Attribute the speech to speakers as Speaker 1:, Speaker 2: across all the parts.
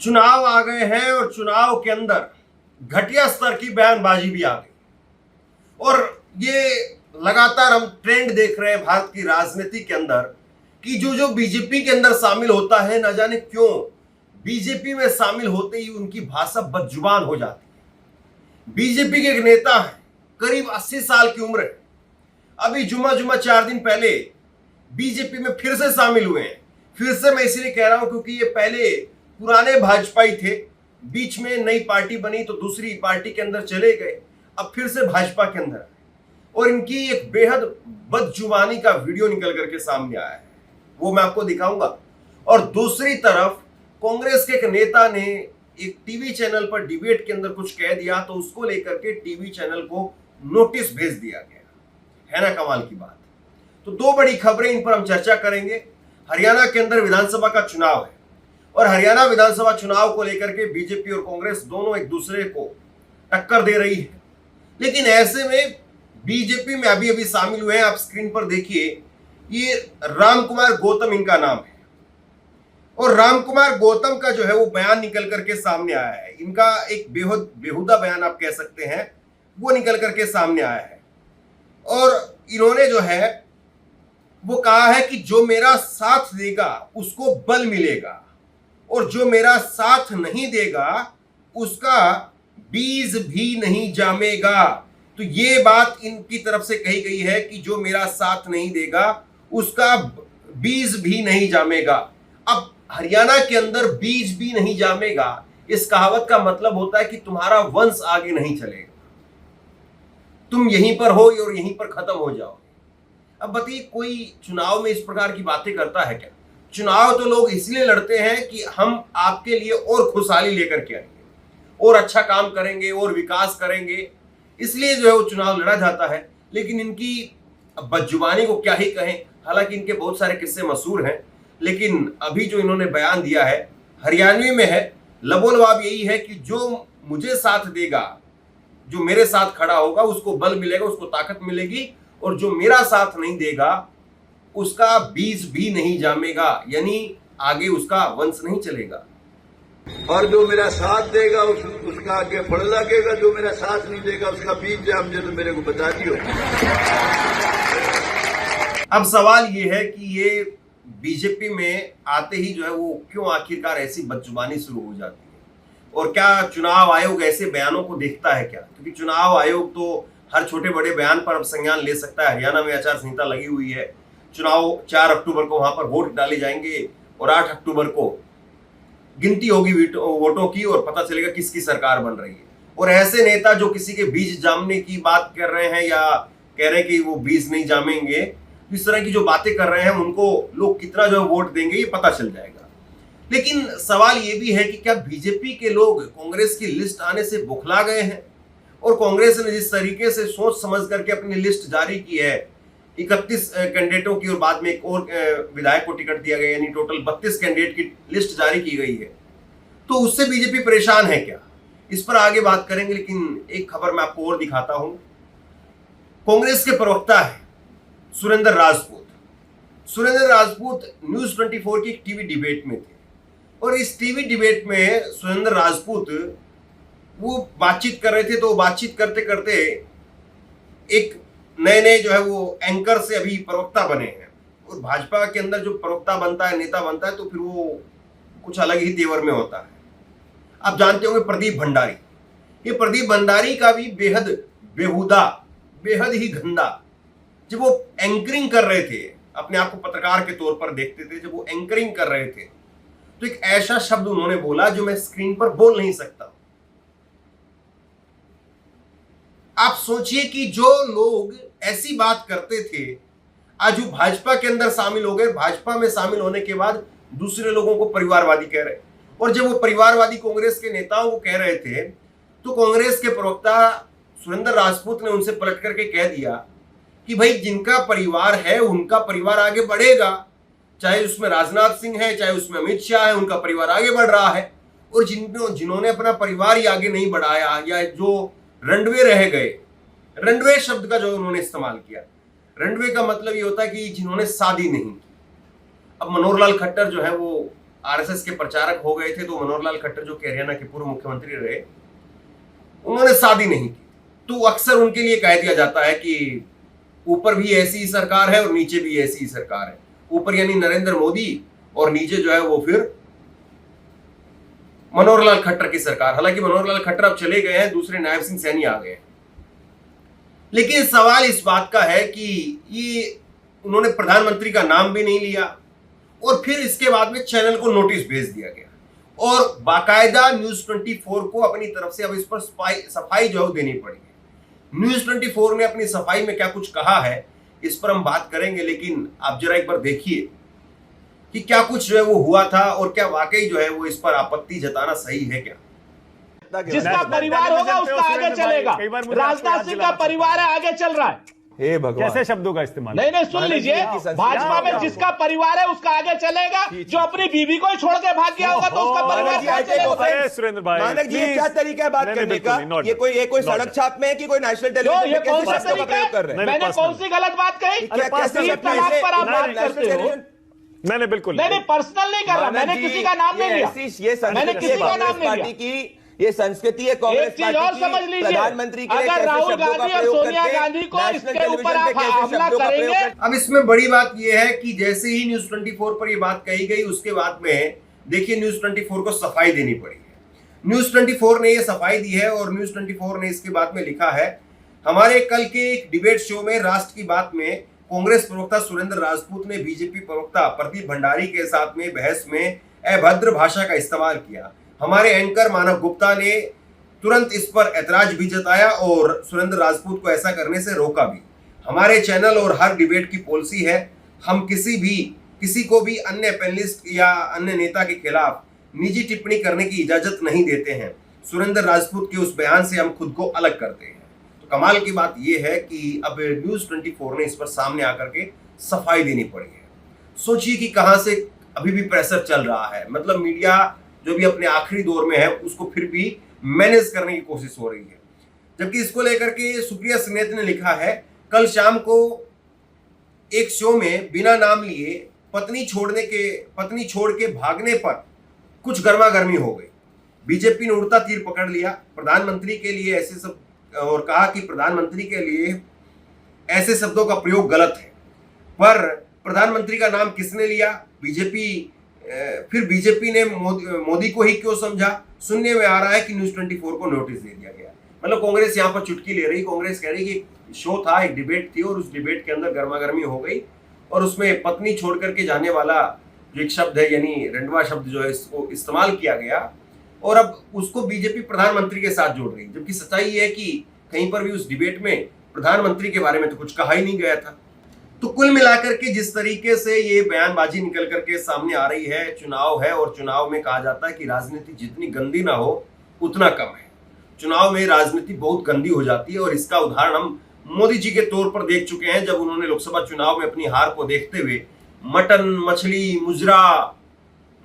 Speaker 1: चुनाव आ गए हैं और चुनाव के अंदर घटिया स्तर की बयानबाजी भी आ गई और ये लगातार हम ट्रेंड देख रहे हैं भारत की राजनीति के अंदर कि जो जो बीजेपी के अंदर शामिल होता है, न जाने क्यों बीजेपी में शामिल होते ही उनकी भाषा बदजुबान हो जाती है। बीजेपी के एक नेता है, करीब 80 साल की उम्र है, अभी जुमा 4 दिन पहले बीजेपी में फिर से शामिल हुए हैं। फिर से मैं इसलिए कह रहा हूं क्योंकि ये पहले पुराने भाजपाई थे, बीच में नई पार्टी बनी तो दूसरी पार्टी के अंदर चले गए, अब फिर से भाजपा के अंदर और इनकी एक बेहद बदजुबानी का वीडियो निकल करके सामने आया है, वो मैं आपको दिखाऊंगा। और दूसरी तरफ कांग्रेस के एक नेता ने एक टीवी चैनल पर डिबेट के अंदर कुछ कह दिया तो उसको लेकर के टीवी चैनल को नोटिस भेज दिया गया है ना, कमाल की बात। तो दो बड़ी खबरें, इन पर हम चर्चा करेंगे। हरियाणा के अंदर विधानसभा का चुनाव है और हरियाणा विधानसभा चुनाव को लेकर के बीजेपी और कांग्रेस दोनों एक दूसरे को टक्कर दे रही है, लेकिन ऐसे में बीजेपी में अभी अभी शामिल हुए हैं, आप स्क्रीन पर देखिए, ये रामकुमार गौतम इनका नाम है और रामकुमार गौतम का जो है वो बयान निकल करके सामने आया है। इनका एक बेहुदा बयान आप कह सकते हैं, वो निकल करके सामने आया है और इन्होंने जो है वो कहा है कि जो मेरा साथ देगा उसको बल मिलेगा और जो मेरा साथ नहीं देगा उसका बीज भी नहीं जामेगा। तो ये बात इनकी तरफ से कही गई है कि जो मेरा साथ नहीं देगा उसका बीज भी नहीं जामेगा। अब हरियाणा के अंदर बीज भी नहीं जामेगा, इस कहावत का मतलब होता है कि तुम्हारा वंश आगे नहीं चलेगा, तुम यहीं पर हो और यहीं पर खत्म हो जाओ। अब बताइए, कोई चुनाव में इस प्रकार की बातें करता है क्या? चुनाव तो लोग इसलिए लड़ते हैं कि हम आपके लिए और खुशहाली लेकर के आएंगे और अच्छा काम करेंगे और विकास करेंगे, इसलिए जो है वो चुनाव लड़ा जाता है। लेकिन इनकी बदजुबानी को क्या ही कहें, हालांकि इनके बहुत सारे किस्से मशहूर हैं, लेकिन अभी जो इन्होंने बयान दिया है हरियाणवी में है। लबोलबाब यही है कि जो मुझे साथ देगा, जो मेरे साथ खड़ा होगा उसको बल मिलेगा, उसको ताकत मिलेगी, और जो मेरा साथ नहीं देगा उसका बीज भी नहीं जामेगा, यानी आगे उसका वंश नहीं चलेगा।
Speaker 2: और जो मेरा साथ देगा उसका आगे फल लगेगा, जो मेरा साथ नहीं देगा उसका बीज जाम दे, तो मेरे को बता दियो।
Speaker 1: अब सवाल ये है कि ये बीजेपी में आते ही जो है वो क्यों आखिरकार ऐसी बदजुबानी शुरू हो जाती है, और क्या चुनाव आयोग ऐसे बयानों को देखता है क्या? क्योंकि चुनाव आयोग तो हर छोटे बड़े बयान पर अब संज्ञान ले सकता है। हरियाणा में आचार संहिता लगी हुई है, चुनाव 4 अक्टूबर को वहां पर वोट डाले जाएंगे और 8 अक्टूबर को गिनती होगी वोटों की और पता चलेगा किसकी सरकार बन रही है। और ऐसे नेता जो किसी के बीज जामने की बात कर रहे हैं या कह रहे हैं कि वो बीज नहीं जामेंगे, इस तरह की जो बातें कर रहे हैं उनको लोग कितना जो वोट देंगे ये पता चल जाएगा। लेकिन सवाल ये भी है कि क्या बीजेपी के लोग कांग्रेस की लिस्ट आने से बुखला गए हैं? और कांग्रेस ने जिस तरीके से सोच समझ करके अपनी लिस्ट जारी की है, 31 कैंडिडेटों की और बाद में एक और विधायक को टिकट दिया गया, यानी टोटल 32 कैंडिडेट की लिस्ट जारी की गई है, तो उससे बीजेपी परेशान है क्या? इस पर आगे बात करेंगे, लेकिन एक खबर मैं आपको और दिखाता हूं। कांग्रेस के प्रवक्ता है सुरेंद्र राजपूत। सुरेंद्र राजपूत न्यूज 24 की टीवी डिबेट में थे और इस टीवी डिबेट में सुरेंद्र राजपूत वो बातचीत कर रहे थे, तो बातचीत करते करते एक नए जो है वो एंकर से अभी प्रवक्ता बने हैं, और भाजपा के अंदर जो प्रवक्ता बनता है, नेता बनता है, तो फिर वो कुछ अलग ही तेवर में होता है। आप जानते होंगे प्रदीप भंडारी, ये प्रदीप भंडारी का भी बेहद बेहुदा, बेहद ही गंदा, जब वो एंकरिंग कर रहे थे, अपने आप को पत्रकार के तौर पर देखते थे, जब वो एंकरिंग कर रहे थे तो एक ऐसा शब्द उन्होंने बोला जो मैं स्क्रीन पर बोल नहीं सकता। आप सोचिए कि जो लोग ऐसी बात करते थे आज वो भाजपा के अंदर शामिल हो गए, भाजपा में शामिल होने के बाद दूसरे लोगों को परिवारवादी कह रहे, और जब वो परिवारवादी कांग्रेस के नेताओं को कह रहे थे तो कांग्रेस के प्रवक्ता सुरेंद्र राजपूत ने उनसे पलट करके कह दिया कि भाई जिनका परिवार है उनका परिवार आगे बढ़ेगा, चाहे उसमें राजनाथ सिंह है, चाहे उसमें अमित शाह है, उनका परिवार आगे बढ़ रहा है। और जिन्होंने अपना परिवार ही आगे नहीं बढ़ाया या जो रंडवे रह गए, रंडवे शब्द का जो उन्होंने इस्तेमाल किया, रंडवे का मतलब ये होता है कि जिन्होंने शादी नहीं की। अब मनोहर लाल खट्टर जो है वो आरएसएस के प्रचारक हो गए थे, तो मनोहरलाल खट्टर जो कि हरियाणा के पूर्व मुख्यमंत्री रहे, उन्होंने शादी नहीं की। तो अक्सर उनके लिए कह दिया जाता है कि ऊपर भी ऐसी ही सरकार है और नीचे भी ऐसी ही सरकार है। ऊपर यानी नरेंद्र मोदी और नीचे जो है वो फिर मनोहरलाल खट्टर की सरकार। हालांकि मनोहरलाल खट्टर अब चले गए हैं, दूसरे नायब सिंह सैनी आ गए हैं। लेकिन सवाल इस बात का है कि ये उन्होंने प्रधानमंत्री का नाम भी नहीं लिया और फिर इसके बाद में चैनल को नोटिस भेज दिया गया और बाकायदा न्यूज 24 को अपनी तरफ से अब इस पर सफाई जो देनी पड़ी है। न्यूज 24 ने अपनी सफाई में क्या कुछ कहा है इस पर हम बात करेंगे, लेकिन आप जरा एक बार देखिए कि क्या कुछ जो है वो हुआ था और क्या वाकई जो है वो इस पर आपत्ति जताना सही है क्या।
Speaker 3: जिसका परिवार होगा उसका आगे चलेगा। राजनाथ सिंह का परिवार है, आगे चल रहा है।
Speaker 4: हे भगवान,
Speaker 3: कैसे शब्दों का इस्तेमाल? नहीं सुन लीजिए, भाजपा में जिसका परिवार है उसका आगे चलेगा। जो अपनी बीवी को ही छोड़ के भाग गया होगा तो उसका परिवार क्या चलेगा?
Speaker 4: सुरेंद्र भाई,
Speaker 5: मानक जी, ये क्या तरीका है बात करने का? ये कोई सड़क छाप में है कि कोई नेशनल टेलीविजन
Speaker 3: ये कौन सा तरीका है? मैंने कौन सी गलत बात कही? तलाक पर आप बात करते हो।
Speaker 4: मैंने बिल्कुल
Speaker 3: नहीं पर्सनल नहीं कर रहा, मैंने किसी का नाम नहीं लिया, मैंने किसी का नाम नहीं लिया।
Speaker 5: की ये संस्कृति है कांग्रेस
Speaker 3: पार्टी की। और समझ लीजिए, प्रधानमंत्री अगर राहुल गांधी और सोनिया गांधी को इसके ऊपर आप हमला करेंगे।
Speaker 1: अब इसमें बड़ी बात यह है कि जैसे ही न्यूज 24 पर यह बात कही गई उसके बाद में देखिए न्यूज 24 को सफाई देनी पड़ी है। न्यूज 24 ने यह सफाई दी है और न्यूज 24 ने इसके बाद में लिखा है, हमारे कल के एक डिबेट शो में राष्ट्र की बात में कांग्रेस प्रवक्ता सुरेंद्र राजपूत ने बीजेपी प्रवक्ता प्रदीप भंडारी के साथ में बहस में अभद्र भाषा का इस्तेमाल किया। हमारे एंकर मानव गुप्ता ने तुरंत इस पर ऐतराज भी जताया और सुरेंद्र राजपूत को ऐसा करने से रोका भी। हमारे चैनल और हर डिबेट की पॉलिसी है, हम किसी को भी अन्य पैनलिस्ट या अन्य नेता के खिलाफ निजी टिप्पणी करने की इजाजत नहीं देते हैं। सुरेंद्र राजपूत के उस बयान से हम खुद को अलग करते हैं। तो कमाल की बात यह है कि अब न्यूज 24 ने इस पर सामने आकर के सफाई देनी पड़ी है। सोचिए कि कहां से अभी भी प्रेशर चल रहा है, मतलब मीडिया जो भी अपने आखिरी दौर में है उसको फिर भी मैनेज करने की कोशिश हो रही है। जबकि इसको लेकर के सुप्रिया सुनेत ने लिखा है, कल शाम को एक शो में बिना नाम लिए पत्नी छोड़ के भागने पर कुछ गर्मागर्मी हो गई। बीजेपी ने उड़ता तीर पकड़ लिया प्रधानमंत्री के लिए ऐसे सब और कहा कि प्रधानमंत्री के लिए ऐसे शब्दों का प्रयोग गलत है। पर प्रधानमंत्री का नाम किसने लिया? फिर बीजेपी ने मोदी को ही क्यों समझा? सुनने में आ रहा है कि न्यूज 24 को नोटिस दे दिया गया। मतलब कांग्रेस यहाँ पर चुटकी ले रही। कांग्रेस कह रही कि शो था, एक डिबेट थी और उस डिबेट के अंदर गर्मागर्मी हो गई और उसमें पत्नी छोड़ करके जाने वाला जो एक शब्द है यानी रंडवा शब्द जो है इसको इस्तेमाल किया गया और अब उसको बीजेपी प्रधानमंत्री के साथ जोड़ रही। जबकि सच्चाई ये है कि कहीं पर भी उस डिबेट में प्रधानमंत्री के बारे में तो कुछ कहा ही नहीं गया था। तो कुल मिलाकर के जिस तरीके से ये बयानबाजी निकल करके सामने आ रही है, चुनाव है और चुनाव में कहा जाता है कि राजनीति जितनी गंदी ना हो उतना कम है। चुनाव में राजनीति बहुत गंदी हो जाती है और इसका उदाहरण हम मोदी जी के तौर पर देख चुके हैं, जब उन्होंने लोकसभा चुनाव में अपनी हार को देखते हुए मटन, मछली, मुजरा,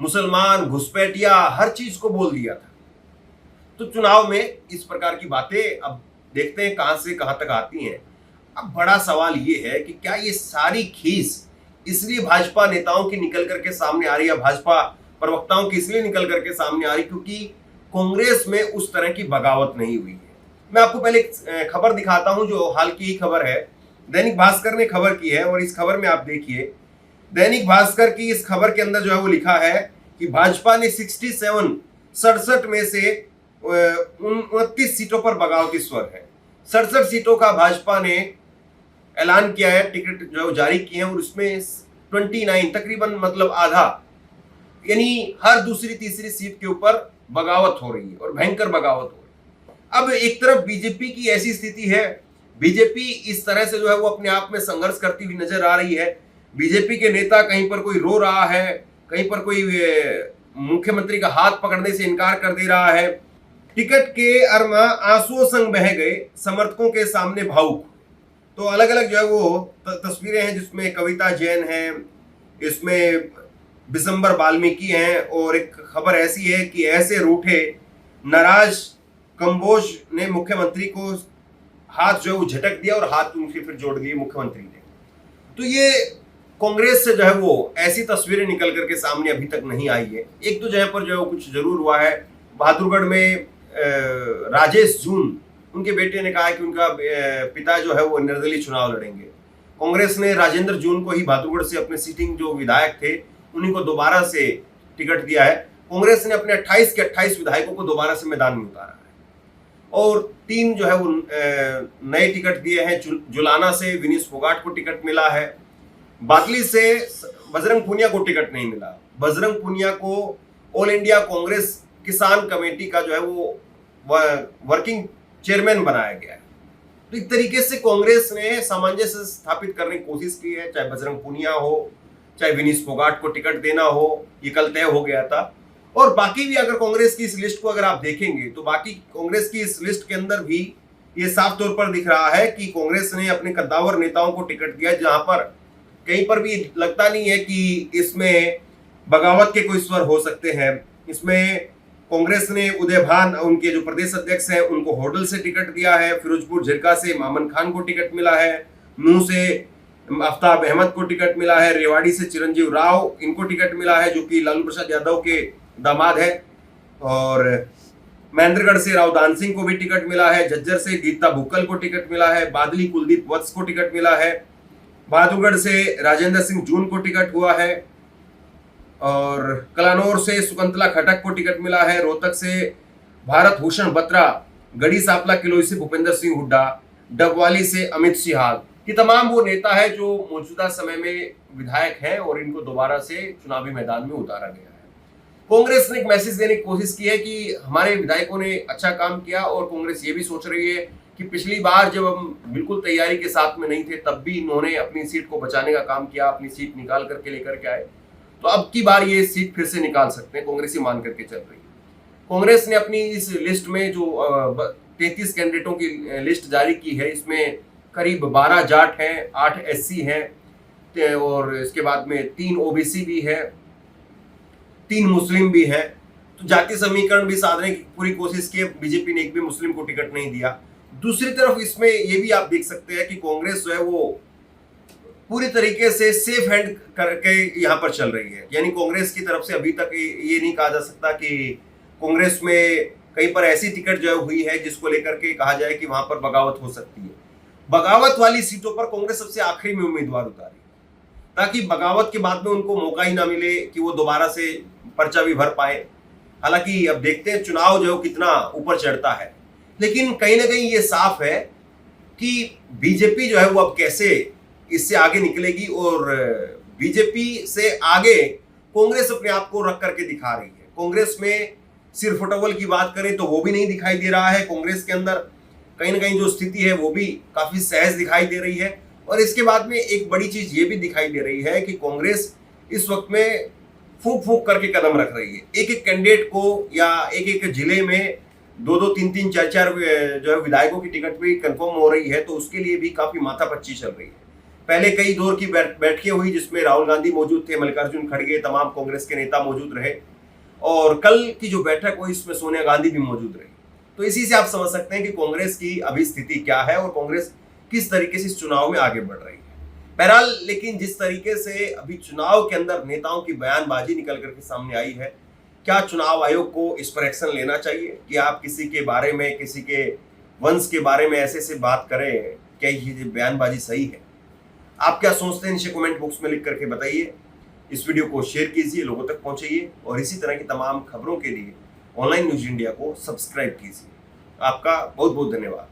Speaker 1: मुसलमान, घुसपैठिया हर चीज को बोल दिया था। तो चुनाव में इस प्रकार की बातें अब देखते हैं कहां से कहां तक आती हैं। अब बड़ा सवाल ये है कि क्या ये सारी खीस इसलिए भाजपा नेताओं की निकल करके सामने आ रही है, भाजपा प्रवक्ताओं की इसलिए निकल करके सामने आ रही क्योंकि कांग्रेस में उस तरह की बगावत नहीं हुई है। मैं आपको पहले एक खबर दिखाता हूं जो हाल की ही खबर है, दैनिक भास्कर ने खबर की है और इस खबर में आप देखिए, दैनिक भास्कर की इस खबर के अंदर जो है वो लिखा है कि भाजपा ने 67 में से 29 सीटों पर बगावती स्वर है। 67 सीटों का भाजपा ने ऐलान किया है, टिकट जो जारी किए हैं और उसमें 29 तकरीबन मतलब आधा यानी हर दूसरी तीसरी सीट के ऊपर बगावत हो रही है और भयंकर बगावत हो रही है। अब एक तरफ बीजेपी की ऐसी स्थिति है, बीजेपी इस तरह से जो है वो अपने आप में संघर्ष करती हुई नजर आ रही है। बीजेपी के नेता कहीं पर कोई रो रहा है, कहीं पर कोई मुख्यमंत्री का हाथ पकड़ने से इनकार कर दे रहा है। टिकट के अरमा आंसुओं संग बह गए, समर्थकों के सामने भावुक। तो अलग अलग जो है वो तस्वीरें हैं जिसमें कविता जैन है, इसमें बिशंबर वाल्मीकि हैं और एक खबर ऐसी है कि ऐसे रूठे नाराज कंबोज ने मुख्यमंत्री को हाथ जो है वो झटक दिया और हाथ उनसे फिर जोड़ दिए मुख्यमंत्री ने। तो ये कांग्रेस से जो है वो ऐसी तस्वीरें निकल करके सामने अभी तक नहीं आई है। एक तो जगह पर जो है कुछ जरूर हुआ है। बहादुरगढ़ में राजेश जून, उनके बेटे ने कहा है कि उनका पिता जो है वो निर्दलीय चुनाव लड़ेंगे। कांग्रेस ने राजेंद्र जून को ही बहादुरगढ़ से अपने सिटिंग जो विधायक थे उन्हीं को दोबारा से टिकट दिया है। कांग्रेस ने अपने 28 के 28 विधायकों को दोबारा से मैदान में उतारा है और 3 जो है वो नए टिकट दिए हैं। जुलाना से विनीश फोगाट को टिकट मिला है। बादली से बजरंग पुनिया को टिकट नहीं मिला। बजरंग पुनिया को ऑल इंडिया कांग्रेस किसान कमेटी का जो है वो वर्किंग चेयरमैन बनाया गया है। तो एक तरीके से कांग्रेस ने सामंजस्य स्थापित करने की कोशिश की है, चाहे बजरंग पुनिया हो, चाहे विनीश फोगाट को टिकट देना हो, ये कल तय हो गया था। और बाकी भी अगर कांग्रेस की इस लिस्ट को अगर आप देखेंगे तो बाकी कांग्रेस की इस लिस्ट के अंदर भी ये साफ तौर पर दिख रहा है कि कांग्रेस ने अपने कद्दावर नेताओं को टिकट दिया, जहां पर कहीं पर भी लगता नहीं है कि इसमें बगावत के कोई स्वर हो सकते हैं। इसमें कांग्रेस ने उदय भान, उनके जो प्रदेश अध्यक्ष हैं, उनको होडल से टिकट दिया है। फिरोजपुर झिरका से मामन खान को टिकट मिला है। नूह से आफ्ताब अहमद को टिकट मिला है। रेवाड़ी से चिरंजीव राव, इनको टिकट मिला है जो कि लालू प्रसाद यादव के दामाद है। और महेंद्रगढ़ से राव दान सिंह को भी टिकट मिला है। झज्जर से गीता भुक्कल को टिकट मिला है। बादली कुलदीप वत्स को टिकट मिला है। बहादुरगढ़ से राजेंद्र सिंह जून को टिकट हुआ है और कलानौर से सुकंतला खटक को टिकट मिला है। रोहतक से भारत भूषण बत्रा, गढ़ी सांपला किलोई से भूपेंद्र सिंह हुड्डा, डबवाली से अमित सिहाग, ये तमाम वो नेता है जो मौजूदा समय में विधायक हैं और इनको दोबारा से चुनावी मैदान में उतारा गया है। कांग्रेस ने एक मैसेज देने की कोशिश की है कि हमारे विधायकों ने अच्छा काम किया और कांग्रेस ये भी सोच रही है कि पिछली बार जब हम बिल्कुल तैयारी के साथ में नहीं थे तब भी इन्होंने अपनी सीट को बचाने का काम किया, अपनी सीट निकाल करके लेकर के आए, तो अब की बार ये सीट फिर से निकाल सकते हैं। कांग्रेस ही मान करके चल रही है। कांग्रेस ने अपनी इस लिस्ट में जो 33 कैंडिडेटों की लिस्ट जारी की है, इसमें करीब 12 जाट हैं, 8 SC हैं और इसके बाद में 3 OBC भी है, 3 मुस्लिम भी है। तो जाति समीकरण भी साधने की पूरी कोशिश की। बीजेपी ने एक भी मुस्लिम को टिकट नहीं दिया। दूसरी तरफ इसमें ये भी आप देख सकते हैं कि कांग्रेस जो है वो पूरी तरीके से सेफ हैंड करके यहाँ पर चल रही है। यानी कांग्रेस की तरफ से अभी तक ये नहीं कहा जा सकता कि कांग्रेस में कहीं पर ऐसी टिकट जो हुई है जिसको लेकर के कहा जाए कि वहां पर बगावत हो सकती है। बगावत वाली सीटों पर कांग्रेस सबसे आखिरी में उम्मीदवार उतारी ताकि बगावत के बाद में उनको मौका ही ना मिले कि वो दोबारा से पर्चा भी भर पाए। हालांकि अब देखते हैं चुनाव जो कितना ऊपर चढ़ता है, लेकिन कहीं ना कहीं ये साफ है कि बीजेपी जो है वो अब कैसे इससे आगे निकलेगी और बीजेपी से आगे कांग्रेस अपने आप को रख करके दिखा रही है। कांग्रेस में सिर फुटबॉल की बात करें तो वो भी नहीं दिखाई दे रहा है। कांग्रेस के अंदर कहीं ना कहीं जो स्थिति है वो भी काफी सहज दिखाई दे रही है। और इसके बाद में एक बड़ी चीज ये भी दिखाई दे रही है कि कांग्रेस इस वक्त में फूंक फूंक करके कदम रख रही है। एक एक कैंडिडेट को या एक एक जिले में 2-2, 3-3, 4-4 जो है विधायकों की टिकट भी कंफर्म हो रही है, तो उसके लिए भी काफी माथापच्ची चल रही है। पहले कई दौर की बैठकें हुई जिसमें राहुल गांधी मौजूद थे, मल्लिकार्जुन खड़गे, तमाम कांग्रेस के नेता मौजूद रहे और कल की जो बैठक हुई इसमें सोनिया गांधी भी मौजूद रही। तो इसी से आप समझ सकते हैं कि कांग्रेस की अभी स्थिति क्या है और कांग्रेस किस तरीके से इस चुनाव में आगे बढ़ रही है। बहरहाल लेकिन जिस तरीके से अभी चुनाव के अंदर नेताओं की बयानबाजी निकल करके सामने आई है, क्या चुनाव आयोग को इस पर एक्शन लेना चाहिए कि आप किसी के बारे में, किसी के वंश के बारे में ऐसे से बात करें? क्या ये बयानबाजी सही है? आप क्या सोचते हैं नीचे कमेंट बॉक्स में लिख करके बताइए। इस वीडियो को शेयर कीजिए, लोगों तक पहुंचाइए और इसी तरह की तमाम खबरों के लिए ऑनलाइन न्यूज इंडिया को सब्सक्राइब कीजिए। आपका बहुत बहुत धन्यवाद।